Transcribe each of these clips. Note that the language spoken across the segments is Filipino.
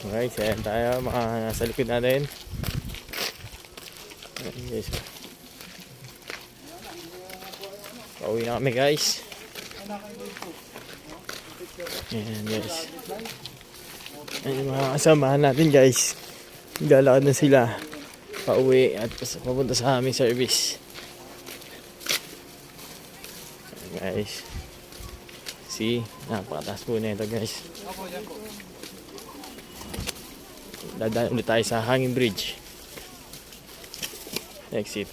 Okay, ayan tayo mga nasa likod natin. Ayan guys. Pauwi na kami guys. Ayan guys. Ayan yung mga kasamahan natin guys. Galakad na sila. Pauwi at papunta sa aming service. Ayan guys. See, napakataas po na ito guys. Dadaan ulit tayo sa Hanging Bridge. Exit.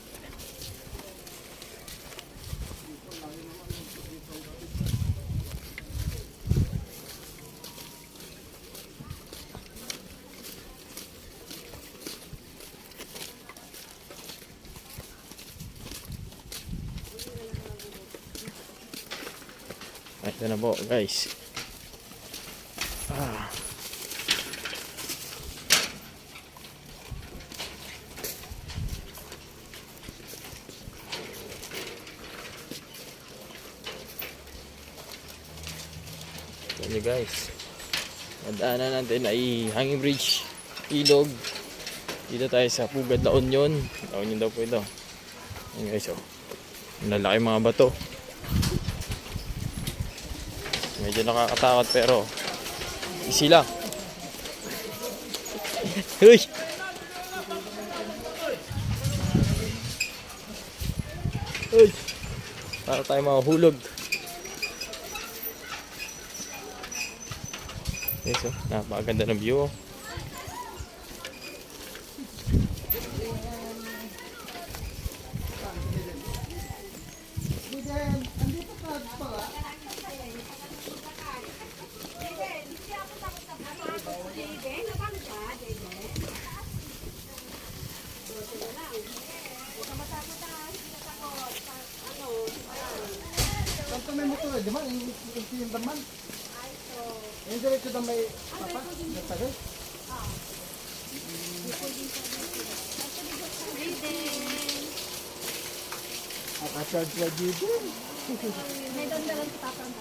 Ito na po guys. Ito guys. Nadaanan natin ay Hanging Bridge, Ilog. Dito tayo sa Pugad La Union. La Union daw po ito. Ayan guys, oh. Lalaki mga bato. Medyo nakakatakot pero easy lang. Uy! Uy! Para tayo mahulog. Yes, oh. Napakaganda ng view. May motor, di ba? Yung daman. Yung diretso daw may papa. Nagtagay. Akasad sa Jidin. May doon na lang si Papa ang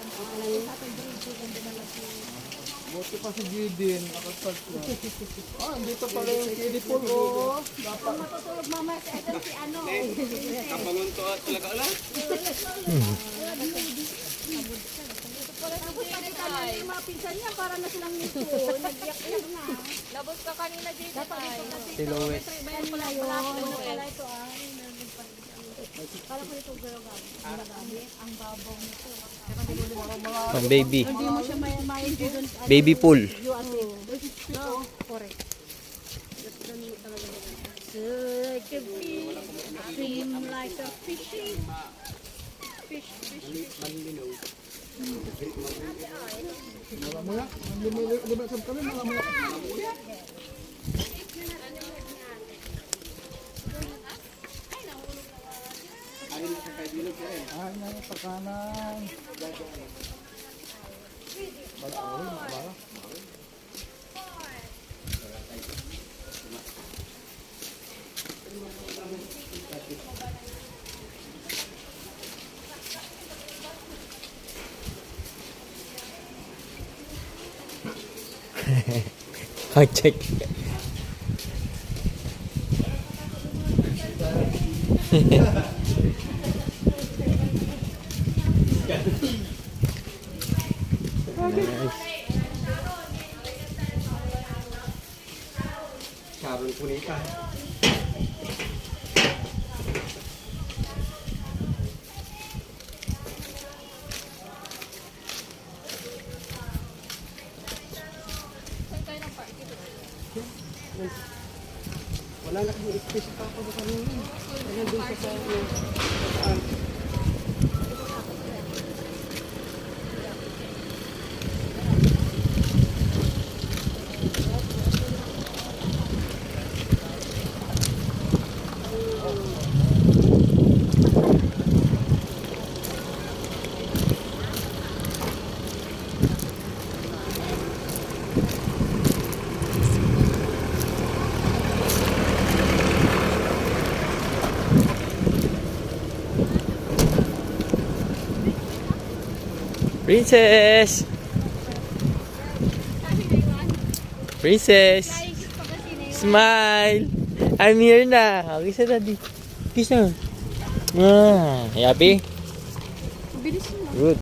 Buti pa si Jidin. Akasad sa. Dito pala yung kiddie pool. Oh. Dapat matutulog mamaya si Edel si ano. Kapangunto at talaga ala. Tapos nakita na yung mga pinsan niya para na silang nito. Nag-iyak-iyak na. Labos ka kanina dito ay. Silhouette. Bayan mo na yun. Pala ito ah. Kala ko ito girl ang babaw nito. Pang baby. Hindi mo siya may doon. Baby pool. No, correct. Like a bee, swim like a fishy. Fish. Malamuya. Libasab kami malamuya. Ay, na pakanan. Check. Karol punita. Wala na kami space pa ako sa kanina. Ayan doon sa saan. Princess! Princess! Flying kiss pa kasi na yun. Smile! I'm here na! Okay sa daddy. Kiss na. Ah, happy? Bilis mo. Good.